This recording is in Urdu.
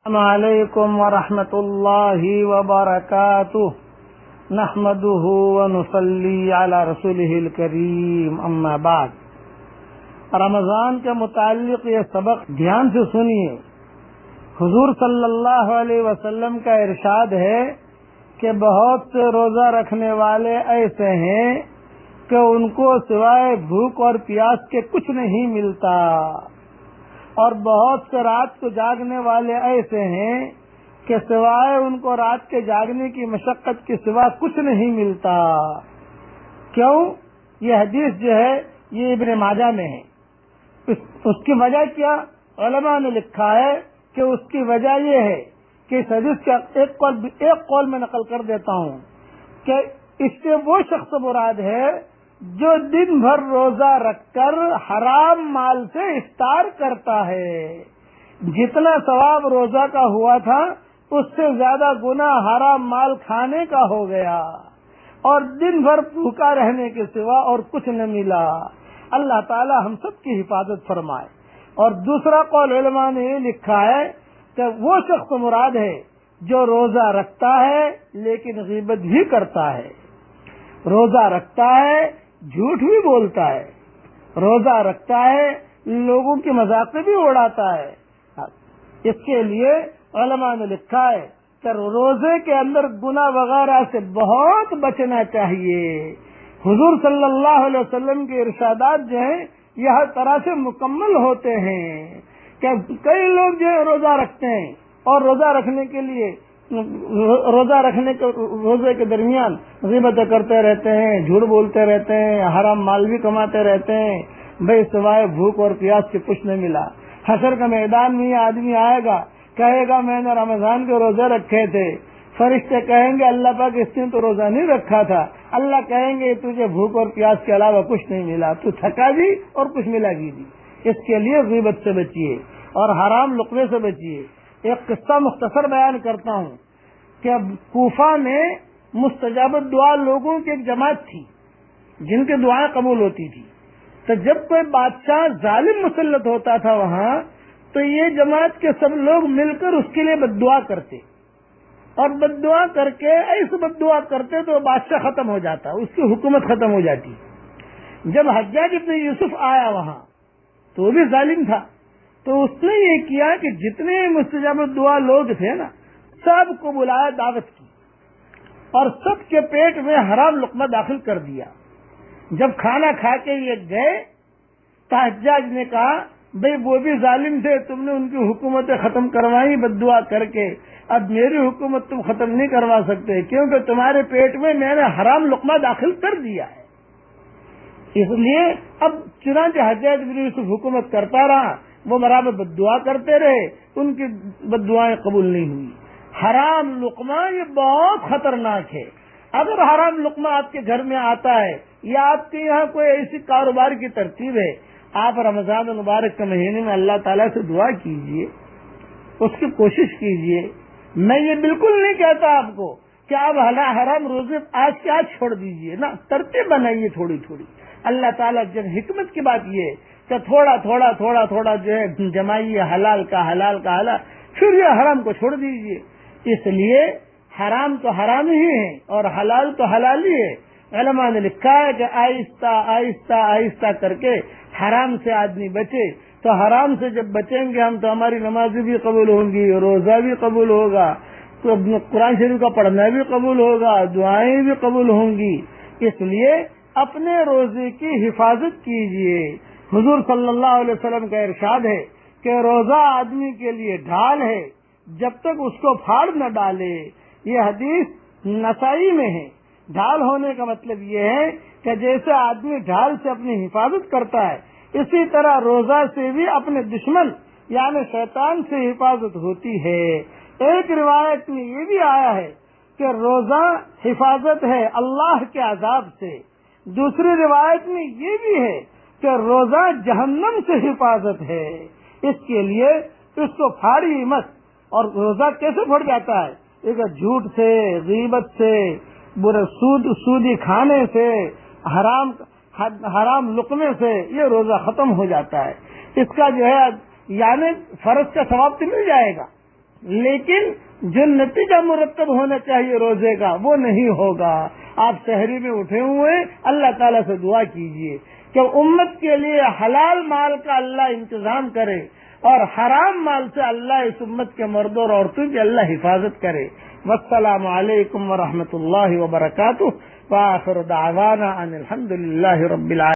السلام علیکم ورحمۃ اللہ وبرکاتہ نحمده ونصلی علی رسولہ الکریم اما بعد۔ رمضان کے متعلق یہ سبق دھیان سے سنیے۔ حضور صلی اللہ علیہ وسلم کا ارشاد ہے کہ بہت سے روزہ رکھنے والے ایسے ہیں کہ ان کو سوائے بھوک اور پیاس کے کچھ نہیں ملتا، اور بہت سے رات کو جاگنے والے ایسے ہیں کہ سوائے ان کو رات کے جاگنے کی مشقت کے سوا کچھ نہیں ملتا۔ کیوں؟ یہ حدیث جو ہے یہ ابن ماجہ میں ہے۔ اس کی وجہ کیا؟ علماء نے لکھا ہے کہ اس کی وجہ یہ ہے کہ اس حدیث کا ایک قول میں نقل کر دیتا ہوں کہ اس سے وہ شخص مراد ہے جو دن بھر روزہ رکھ کر حرام مال سے افطار کرتا ہے۔ جتنا ثواب روزہ کا ہوا تھا اس سے زیادہ گناہ حرام مال کھانے کا ہو گیا، اور دن بھر بھوکا رہنے کے سوا اور کچھ نہ ملا۔ اللہ تعالی ہم سب کی حفاظت فرمائے۔ اور دوسرا قول علماء نے یہ لکھا ہے کہ وہ شخص مراد ہے جو روزہ رکھتا ہے لیکن غیبت بھی کرتا ہے، روزہ رکھتا ہے جھوٹ بھی بولتا ہے، روزہ رکھتا ہے لوگوں کی مذاق بھی اڑاتا ہے۔ اس کے لیے علماء نے لکھا ہے کہ روزے کے اندر گناہ وغیرہ سے بہت بچنا چاہیے۔ حضور صلی اللہ علیہ وسلم کے ارشادات جو ہیں یہ ہر طرح سے مکمل ہوتے ہیں کہ کئی لوگ جو روزہ رکھتے ہیں اور روزہ رکھنے کے درمیان غیبتیں کرتے رہتے ہیں، جھوٹ بولتے رہتے ہیں، حرام مال بھی کماتے رہتے ہیں، بھائی سوائے بھوک اور پیاس کے کچھ نہیں ملا۔ حشر کے میدان میں یہ آدمی آئے گا، کہے گا میں نے رمضان کے روزے رکھے تھے، فرشتے کہیں گے اللہ پاک اس نے تو روزہ نہیں رکھا تھا، اللہ کہیں گے تجھے بھوک اور پیاس کے علاوہ کچھ نہیں ملا، تو تھکا بھی اور کچھ ملا بھی نہیں۔ اس کے لیے غیبت سے بچیے اور حرام لقمے سے بچیے۔ ایک قصہ مختصر بیان کرتا ہوں کہ کوفہ میں مستجاب دعا لوگوں کی ایک جماعت تھی جن کی دعائیں قبول ہوتی تھی۔ تو جب کوئی بادشاہ ظالم مسلط ہوتا تھا وہاں تو یہ جماعت کے سب لوگ مل کر اس کے لیے بد دعا کرتے، اور بد دعا کر کے ایسے بد دعا کرتے تو بادشاہ ختم ہو جاتا، اس کی حکومت ختم ہو جاتی۔ جب حجاج ابن یوسف آیا وہاں تو وہ بھی ظالم تھا، تو اس نے یہ کیا کہ جتنے مستجاب دعا لوگ تھے نا سب کو بلایا، دعوت کی، اور سب کے پیٹ میں حرام لقمہ داخل کر دیا۔ جب کھانا کھا کے یہ گئے تو حجاج نے کہا بھئی وہ بھی ظالم تھے، تم نے ان کی حکومتیں ختم کروائی بد دعا کر کے، اب میری حکومت تم ختم نہیں کروا سکتے کیونکہ تمہارے پیٹ میں میں نے حرام لقمہ داخل کر دیا ہے۔ اس لیے اب چنانچہ حجاج بن یوسف حکومت کرتا رہا، وہ برابر بد دعا کرتے رہے، ان کی بد دعائیں قبول نہیں ہوئی۔ حرام لقمہ یہ بہت خطرناک ہے۔ اگر حرام لقمہ آپ کے گھر میں آتا ہے یا آپ کے یہاں کوئی ایسی کاروبار کی ترتیب ہے، آپ رمضان المبارک کے مہینے میں اللہ تعالیٰ سے دعا کیجئے، اس کی کوشش کیجئے۔ میں یہ بالکل نہیں کہتا آپ کو کہ آپ حرام روزے آج کے آج چھوڑ دیجئے، نہ، ترتیب بنائیے تھوڑی تھوڑی۔ اللہ تعالیٰ جب حکمت کی بات یہ ہے کہ تھوڑا تھوڑا جو ہے جمائیے حلال کا حلال، پھر یہ حرام کو چھوڑ دیجئے۔ اس لیے حرام تو حرام ہی ہے اور حلال تو حلال ہی ہے۔ علماء نے لکھا ہے کہ آہستہ آہستہ آہستہ کر کے حرام سے آدمی بچے، تو حرام سے جب بچیں گے ہم تو ہماری نمازیں بھی قبول ہوں گی، روزہ بھی قبول ہوگا، تو قرآن شریف کا پڑھنا بھی قبول ہوگا، دعائیں بھی قبول ہوں گی۔ اس لیے اپنے روزے کی حفاظت کیجیے۔ حضور صلی اللہ علیہ وسلم کا ارشاد ہے کہ روزہ آدمی کے لیے ڈھال ہے جب تک اس کو پھاڑ نہ ڈالے۔ یہ حدیث نسائی میں ہے۔ ڈھال ہونے کا مطلب یہ ہے کہ جیسے آدمی ڈھال سے اپنی حفاظت کرتا ہے اسی طرح روزہ سے بھی اپنے دشمن یعنی شیطان سے حفاظت ہوتی ہے۔ ایک روایت میں یہ بھی آیا ہے کہ روزہ حفاظت ہے اللہ کے عذاب سے، دوسری روایت میں یہ بھی ہے کہ روزہ جہنم سے حفاظت ہے۔ اس کے لیے اس کو پھاڑی مت۔ اور روزہ کیسے پھٹ جاتا ہے؟ ایک جھوٹ سے، غیبت سے، برے سودی کھانے سے، حرام لقمے سے یہ روزہ ختم ہو جاتا ہے۔ اس کا جو ہے یعنی فرض کا ثواب تو مل جائے گا لیکن جو نتیجہ مرتب ہونا چاہیے روزے کا وہ نہیں ہوگا. آپ سحری میں اٹھے ہوئے اللہ تعالیٰ سے دعا کیجئے کہ امت کے لیے حلال مال کا اللہ انتظام کرے اور حرام مال سے اللہ اس امت کے مردوں اور عورتوں کی اللہ حفاظت کرے. والسلام علیکم ورحمۃ اللہ وبرکاتہ. وآخر دعوانا ان الحمد للہ رب العالمین.